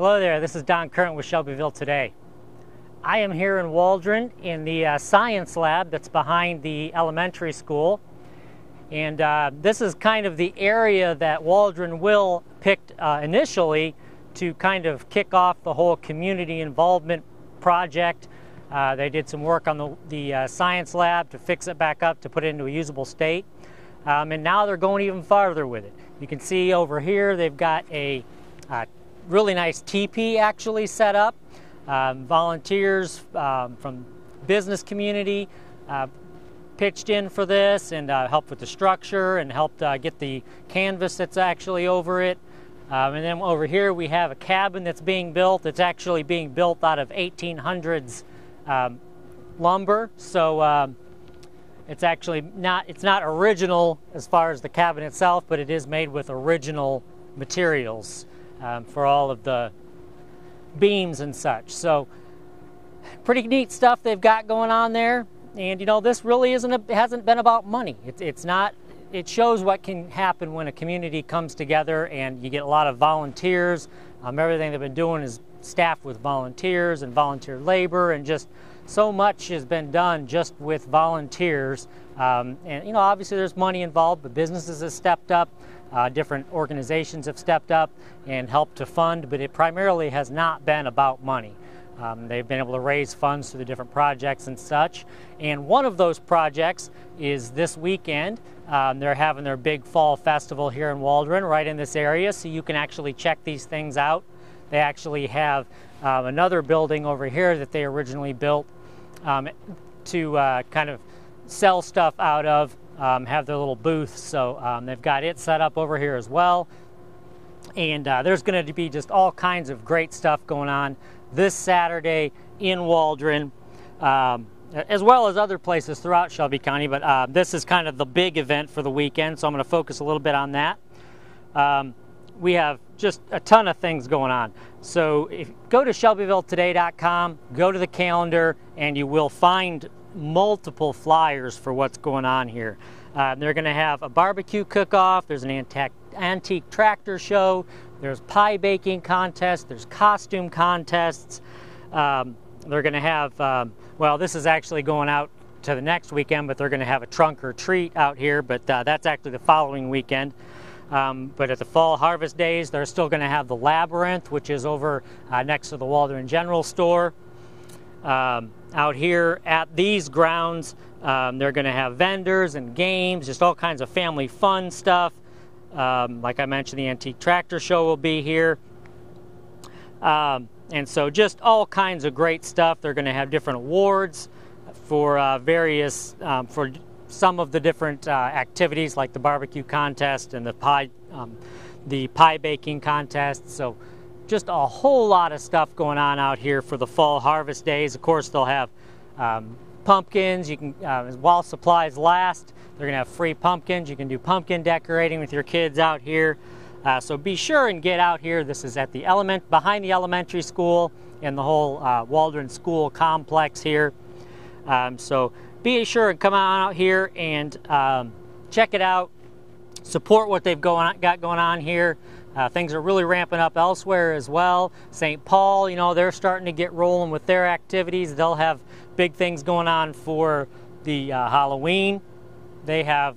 Hello there, this is Don Curran with Shelbyville Today. I am here in Waldron in the science lab that's behind the elementary school. And this is kind of the area that Waldron Will picked initially to kind of kick off the whole community involvement project. They did some work on the science lab to fix it back up to put it into a usable state. And now they're going even farther with it. You can see over here they've got a really nice teepee actually set up. Volunteers from business community pitched in for this and helped with the structure and helped get the canvas that's actually over it. And then over here we have a cabin that's being built. It's actually being built out of 1800s lumber. So it's actually not original as far as the cabin itself, but it is made with original materials for all of the beams and such. So pretty neat stuff they've got going on there. And you know, this really hasn't been about money. It shows what can happen when a community comes together and you get a lot of volunteers. Everything they've been doing is staffed with volunteers and volunteer labor, and just so much has been done just with volunteers. And you know, obviously there's money involved, but businesses have stepped up. Different organizations have stepped up and helped to fund, but it primarily has not been about money. They've been able to raise funds through the different projects and such. And one of those projects is this weekend. They're having their big fall festival here in Waldron, right in this area, so you can actually check these things out. They actually have another building over here that they originally built to kind of sell stuff out of. Have their little booth, so they've got it set up over here as well. And there's going to be just all kinds of great stuff going on this Saturday in Waldron, as well as other places throughout Shelby County, but this is kind of the big event for the weekend, so I'm going to focus a little bit on that. We have just a ton of things going on. So if you go to shelbyvilletoday.com, go to the calendar, and you will find multiple flyers for what's going on here. They're going to have a barbecue cook-off, there's an antique tractor show, there's pie baking contests, there's costume contests. They're going to have, well, this is actually going out to the next weekend, but they're going to have a trunk or treat out here, but that's actually the following weekend. But at the fall harvest days, they're still going to have the Labyrinth, which is over next to the Waldron General Store. Out here at these grounds, they're going to have vendors and games, just all kinds of family fun stuff. Like I mentioned, the Antique Tractor Show will be here. And so just all kinds of great stuff. They're going to have different awards for various, for some of the different activities, like the barbecue contest and the pie baking contest. So just a whole lot of stuff going on out here for the fall harvest days. Of course, they'll have pumpkins. You can, while supplies last, they're going to have free pumpkins. You can do pumpkin decorating with your kids out here. So be sure and get out here. This is at the behind the elementary school and the whole Waldron School complex here. So be sure and come on out here and check it out. Support what they've got going on here. Things are really ramping up elsewhere as well. St. Paul, you know, they're starting to get rolling with their activities. They'll have big things going on for the Halloween. They have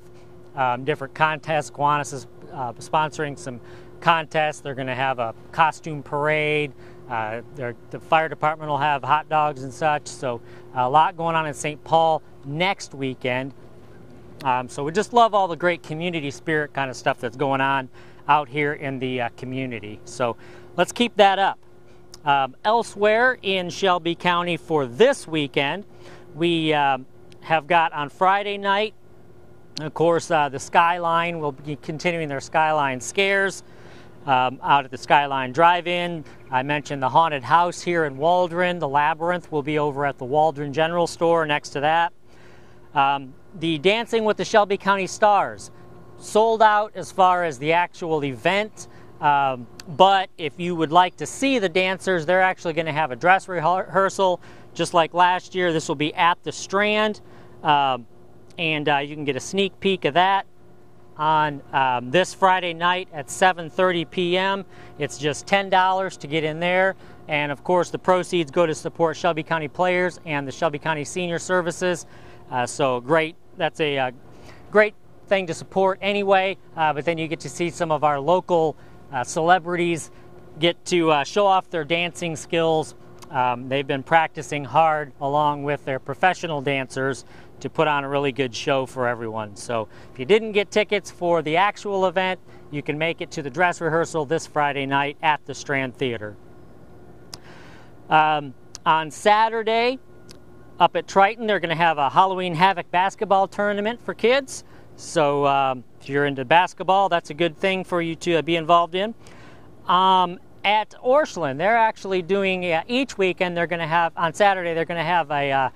different contests. Kiwanis is sponsoring some contests. They're going to have a costume parade. The fire department will have hot dogs and such. So a lot going on in St. Paul next weekend. So we just love all the great community spirit kind of stuff that's going on out here in the community. So let's keep that up. Elsewhere in Shelby County for this weekend, we have got on Friday night, of course, the Skyline will be continuing their Skyline Scares out at the Skyline Drive-In. I mentioned the Haunted House here in Waldron. The Labyrinth will be over at the Waldron General Store next to that. The Dancing with the Shelby County Stars sold out as far as the actual event, but if you would like to see the dancers, they're actually going to have a dress rehearsal just like last year. This will be at the Strand, and you can get a sneak peek of that. on this Friday night at 7:30 p.m. It's just $10 to get in there, and of course the proceeds go to support Shelby County players and the Shelby County Senior Services. So great, that's a great thing to support anyway, but then you get to see some of our local celebrities get to show off their dancing skills. They've been practicing hard along with their professional dancers to put on a really good show for everyone. So if you didn't get tickets for the actual event, you can make it to the dress rehearsal this Friday night at the Strand Theater. On Saturday, up at Triton, they're going to have a Halloween Havoc basketball tournament for kids. So if you're into basketball, that's a good thing for you to be involved in. At Orscheln, they're actually doing, each weekend they're going to have, on Saturday, they're going to have a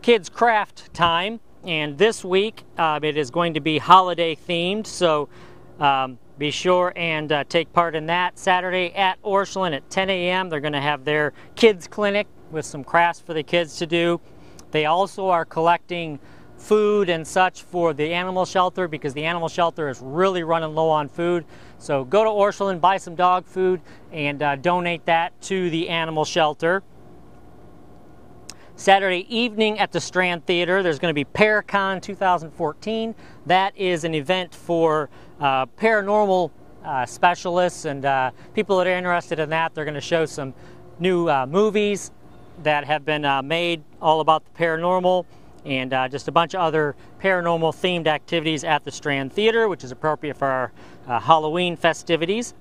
kids craft time, and this week it is going to be holiday themed, so be sure and take part in that. Saturday at Orscheln at 10 a.m. they're going to have their kids clinic with some crafts for the kids to do. They also are collecting food and such for the animal shelter, because the animal shelter is really running low on food. So go to Orscheln, buy some dog food, and donate that to the animal shelter. Saturday evening at the Strand Theater, there's going to be ParaCon 2014. That is an event for paranormal specialists and people that are interested in that. They're going to show some new movies that have been made all about the paranormal, and just a bunch of other paranormal themed activities at the Strand Theater, which is appropriate for our Halloween festivities.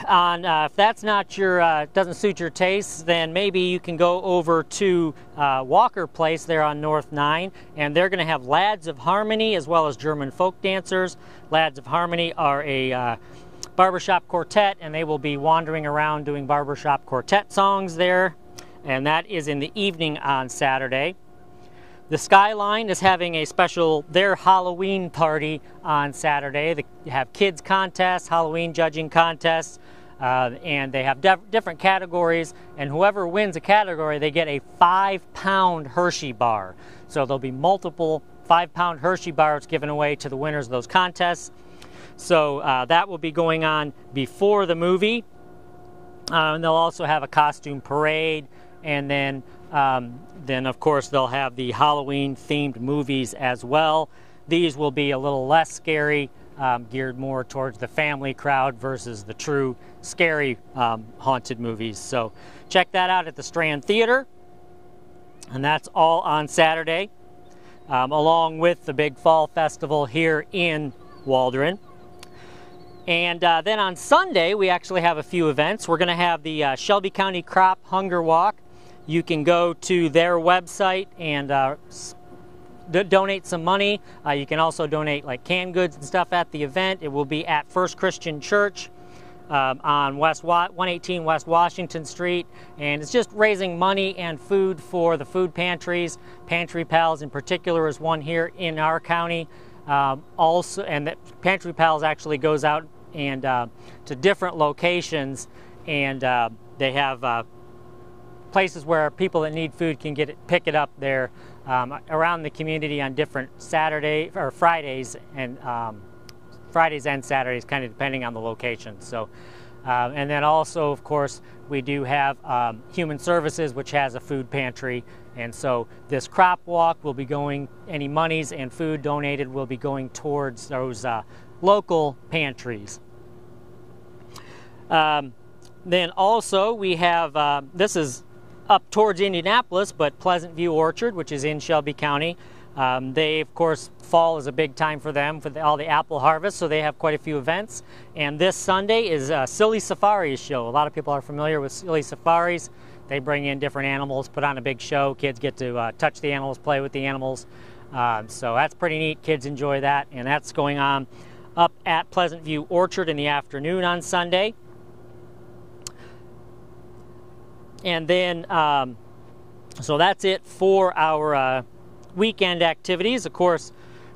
If that's not your, doesn't suit your taste, then maybe you can go over to Walker Place there on North 9, and they're going to have Lads of Harmony as well as German folk dancers. Lads of Harmony are a barbershop quartet, and they will be wandering around doing barbershop quartet songs there, and that is in the evening on Saturday. The Skyline is having a special, their Halloween party on Saturday. They have kids contests, Halloween judging contests, and they have different categories, and whoever wins a category, they get a 5-pound Hershey bar. So there'll be multiple 5-pound Hershey bars given away to the winners of those contests. So that will be going on before the movie. And they'll also have a costume parade, and then of course they'll have the Halloween themed movies as well. These will be a little less scary, geared more towards the family crowd versus the true scary haunted movies. So check that out at the Strand Theater, and that's all on Saturday, along with the big fall festival here in Waldron. And then on Sunday we actually have a few events. We're going to have the Shelby County Crop Hunger Walk. You can go to their website and donate some money. You can also donate like canned goods and stuff at the event. It will be at First Christian Church on 118 West Washington Street, and it's just raising money and food for the food pantries. Pantry Pals in particular is one here in our county. Also, and that Pantry Pals actually goes out and to different locations, and they have places where people that need food can pick it up there around the community on different Fridays and Saturdays, kind of depending on the location. So, and then also, of course, we do have Human Services, which has a food pantry, and so this crop walk will be going, any monies and food donated will be going towards those local pantries. Then also we have, this is up towards Indianapolis, but Pleasant View Orchard, which is in Shelby County. They, of course, fall is a big time for them for all the apple harvest, so they have quite a few events. And this Sunday is Silly Safaris show. A lot of people are familiar with Silly Safaris. They bring in different animals, put on a big show. Kids get to touch the animals, play with the animals. So that's pretty neat. Kids enjoy that, and that's going on up at Pleasant View Orchard in the afternoon on Sunday. And then, so that's it for our weekend activities. Of course,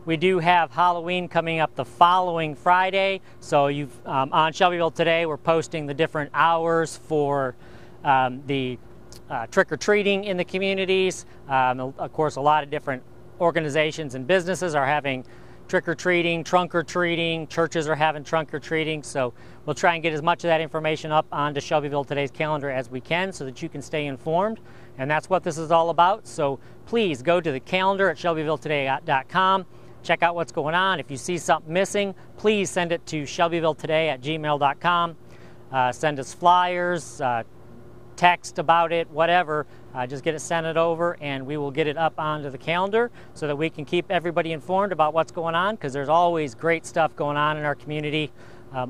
we do have Halloween coming up the following Friday. So on Shelbyville Today, we're posting the different hours for the trick-or-treating in the communities. Of course, a lot of different organizations and businesses are having trick-or-treating, trunk-or-treating, churches are having trunk-or-treating, so we'll try and get as much of that information up onto Shelbyville Today's calendar as we can so that you can stay informed, and that's what this is all about. So please go to the calendar at shelbyvilletoday.com, check out what's going on. If you see something missing, please send it to shelbyvilletoday@gmail.com. Send us flyers, text about it, whatever. Just get it sent it over and we will get it up onto the calendar so that we can keep everybody informed about what's going on, because there's always great stuff going on in our community,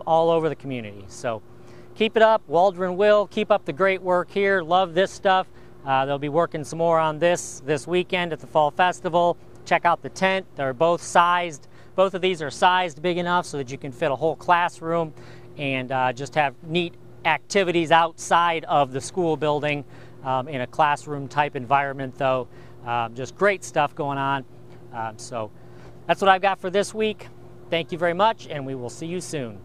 all over the community. So keep it up. Waldron will keep up the great work here. Love this stuff. They'll be working some more on this weekend at the Fall Festival. Check out the tent. They're both sized. Both of these are sized big enough so that you can fit a whole classroom and just have neat activities outside of the school building in a classroom type environment, though. Just great stuff going on. So that's what I've got for this week. Thank you very much, and we will see you soon.